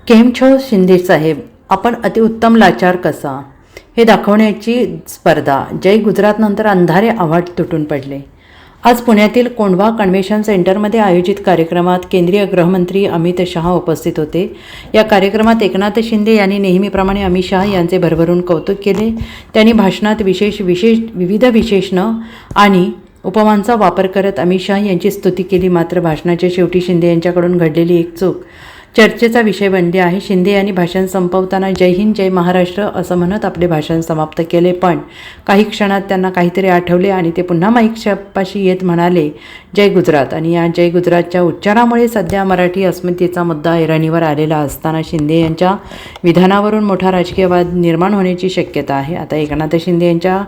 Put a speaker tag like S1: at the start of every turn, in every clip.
S1: केम छो शिंदे साहेब, आपण अतिउत्तम लाचार कसा, हे दाखवण्याची स्पर्धा. जय गुजरातनंतर अंधारे आव्हाड तुटून पडले. आज पुण्यातील कोंढवा कन्व्हेन्शन सेंटरमध्ये आयोजित कार्यक्रमात केंद्रीय गृहमंत्री अमित शहा उपस्थित होते. या कार्यक्रमात एकनाथ शिंदे यांनी नेहमीप्रमाणे अमित शहा यांचे भरभरून कौतुक केले. त्यांनी भाषणात विविध विशेषणं आणि उपमांचा वापर करत अमित शहा यांची स्तुती केली. मात्र भाषणाच्या शेवटी शिंदे यांच्याकडून घडलेली एक चूक चर्चेचा विषय बनली आहे. शिंदे यांनी भाषण संपवताना जय हिंद जय महाराष्ट्र असं म्हणत आपले भाषण समाप्त केले. पण काही क्षणात त्यांना काहीतरी आठवले आणि ते पुन्हा माईकपाशी येत म्हणाले जय गुजरात. आणि या जय गुजरातच्या उच्चारामुळे सध्या मराठी अस्मितेचा मुद्दा ऐरणीवर आलेला असताना शिंदे यांच्या विधानावरून मोठा राजकीय वाद निर्माण होण्याची शक्यता आहे. आता एकनाथ शिंदे यांच्या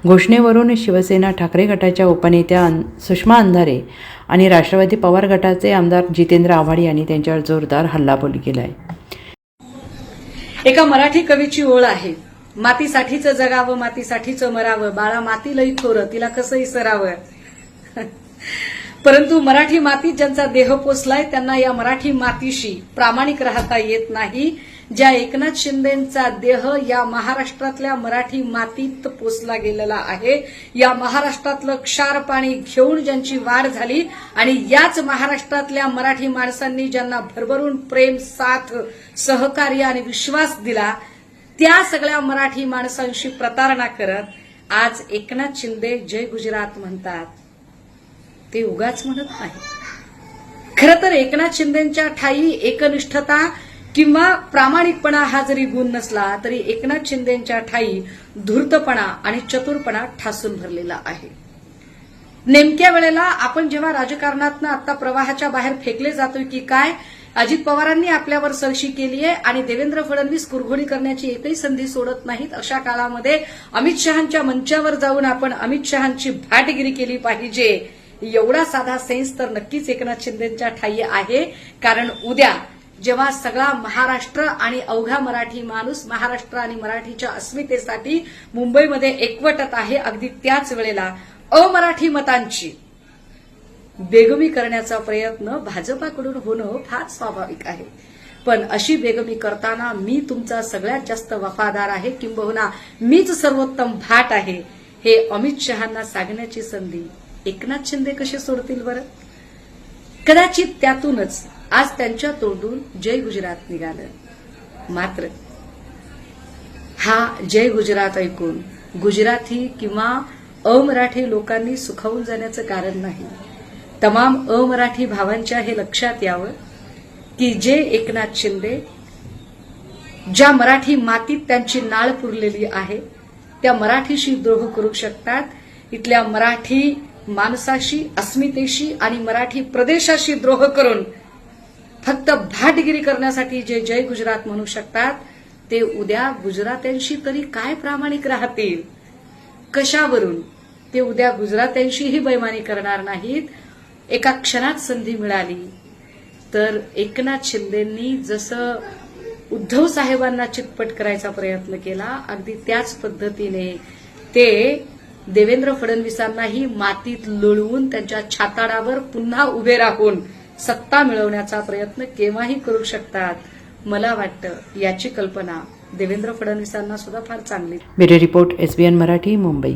S1: घोषणेवरून शिवसेना ठाकरे गटाच्या उपनेत्या सुषमा अंधारे आणि राष्ट्रवादी पवार गटाचे आमदार जितेंद्र आव्हाड यांनी त्यांच्यावर जोरदार हल्लाबोल केलाय.
S2: एका मराठी कवीची ओळ आहे, मातीसाठीच जगावं मातीसाठीच मरावं, बाळा माती लई थोर तिला कसं इसरावं. परंतु मराठी मातीत ज्यांचा देह पोचलाय त्यांना या मराठी मातीशी प्रामाणिक राहता येत नाही. ज्या एकनाथ शिंदेंचा देह या महाराष्ट्रातल्या मराठी मातीत पोचला गेलेला आहे, या महाराष्ट्रातलं क्षार पाणी घेऊन ज्यांची वाढ झाली आणि याच महाराष्ट्रातल्या मराठी माणसांनी ज्यांना भरभरून प्रेम, साथ, सहकार्य आणि विश्वास दिला, त्या सगळ्या मराठी माणसांशी प्रतारणा करत आज एकनाथ शिंदे जय गुजरात म्हणतात. ते उगाच म्हणत नाही. खरं तर एकनाथ शिंदेंच्या ठाई एकनिष्ठता किंवा प्रामाणिकपणा हा जरी गुण नसला तरी एकनाथ शिंदेंच्या ठाई धूर्तपणा आणि चतुरपणा ठासून भरलेला आहे. नेमक्या वेळेला आपण जेव्हा राजकारणातनं आता प्रवाहाच्या बाहेर फेकले जातोय की काय, अजित पवारांनी आपल्यावर सरशी केली आहे आणि देवेंद्र फडणवीस कुरघोडी करण्याची एकही संधी सोडत नाहीत, अशा काळामध्ये अमित शहांच्या मंचावर जाऊन आपण अमित शहांची भाटगिरी केली पाहिजे, एवढा साधा सेन्स तर नक्कीच एकनाथ शिंदेंच्या ठाई आहे. कारण उद्या जेव्हा सगळा महाराष्ट्र आणि अवघा मराठी माणूस महाराष्ट्र आणि मराठीच्या अस्मितेसाठी मुंबईमध्ये एकवटत आहे, अगदी त्याच वेळेला अमराठी मतांची बेगमी करण्याचा प्रयत्न भाजपाकडून होणं फार स्वाभाविक आहे. पण अशी बेगमी करताना मी तुमचा सगळ्यात जास्त वफादार आहे, किंबहुना मीच सर्वोत्तम भाट आहे, हे अमित शहांना सांगण्याची संधी एकनाथ शिंदे कसे सोडतील बरं. कदाचित त्यातूनच आज त्यांच्या तोंडून जय गुजरात निघालं. मात्र हा जय गुजरात ऐकून गुजराती किंवा अमराठी लोकांनी सुखावून जाण्याचं कारण नाही. तमाम अमराठी भावांच्या हे लक्षात यावं की जे एकनाथ शिंदे ज्या मराठी मातीत त्यांची नाळ पुरलेली आहे त्या मराठीशी द्रोह करू शकतात, इथल्या मराठी माणसाशी, अस्मितेशी आणि मराठी प्रदेशाशी द्रोह करून फक्त भाटगिरी करण्यासाठी जे जय गुजरात म्हणू शकतात, ते उद्या गुजरात्यांशी तरी काय प्रामाणिक राहतील. कशावरून ते उद्या गुजरात्यांशीही बैमानी करणार नाहीत. एका क्षणात संधी मिळाली तर एकनाथ शिंदेंनी जसं उद्धव साहेबांना चितपट करायचा प्रयत्न केला, अगदी त्याच पद्धतीने ते देवेंद्र फडणवीसांनाही मातीत लोळवून त्यांच्या छाताडावर पुन्हा उभे राहून सत्ता मिळवण्याचा प्रयत्न केव्हाही करू शकतात. मला वाटतं याची कल्पना देवेंद्र फडणवीसांना सुद्धा फार चांगली.
S1: Bureau report, SBN Marathi, Mumbai.